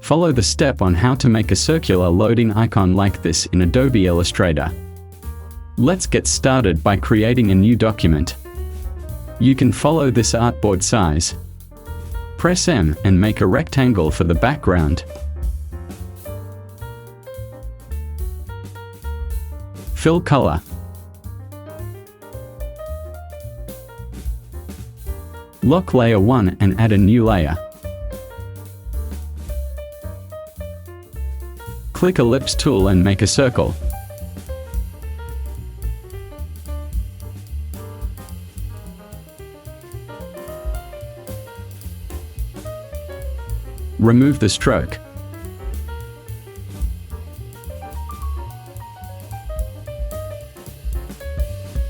Follow the step on how to make a circular loading icon like this in Adobe Illustrator. Let's get started by creating a new document. You can follow this artboard size. Press M and make a rectangle for the background. Fill color. Lock layer 1 and add a new layer. Click Ellipse tool and make a circle. Remove the stroke.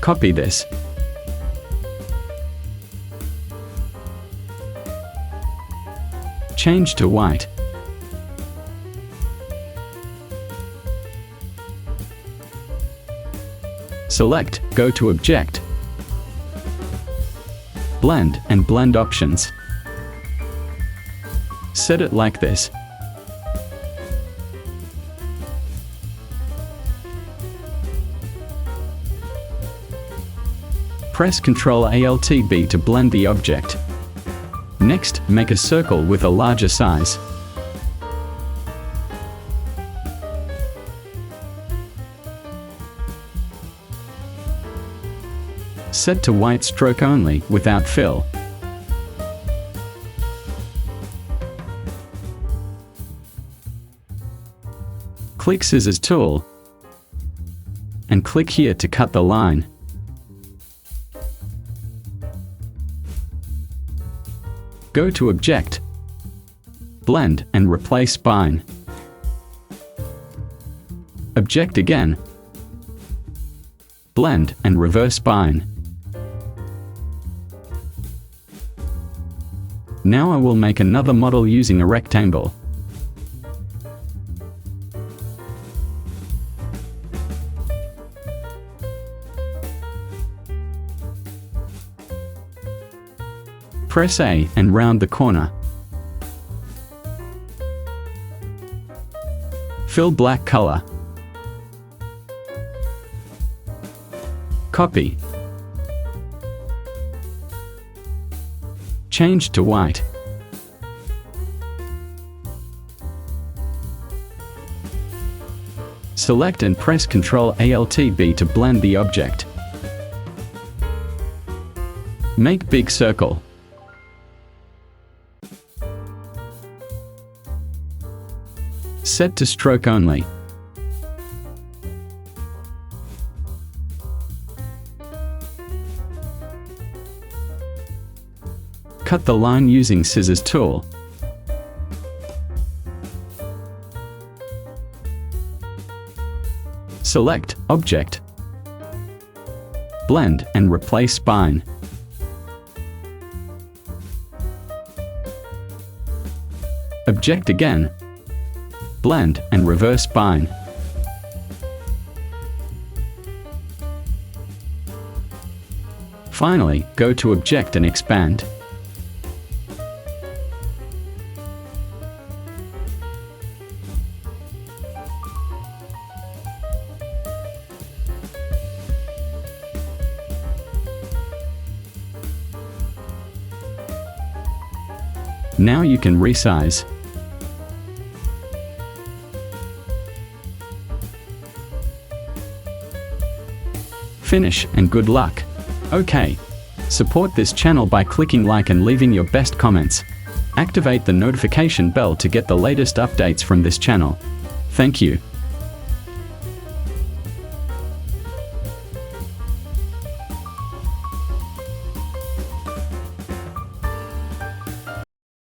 Copy this. Change to white. Select, go to Object, Blend and Blend Options. Set it like this. Press Ctrl-Alt-B to blend the object. Next, make a circle with a larger size. Set to white stroke only, without fill. Click Scissors tool and click here to cut the line. Go to Object, Blend and replace spine. Object again, Blend and reverse spine. Now I will make another model using a rectangle. Press A and round the corner. Fill black color. Copy. Change to white. Select and press Ctrl-Alt-B to blend the object. Make big circle. Set to stroke only. Cut the line using Scissors tool. Select Object, Blend and replace spine. Object again, Blend and reverse spine. Finally, go to Object and expand. Now you can resize. Finish and good luck. Okay. Support this channel by clicking like and leaving your best comments. Activate the notification bell to get the latest updates from this channel. Thank you.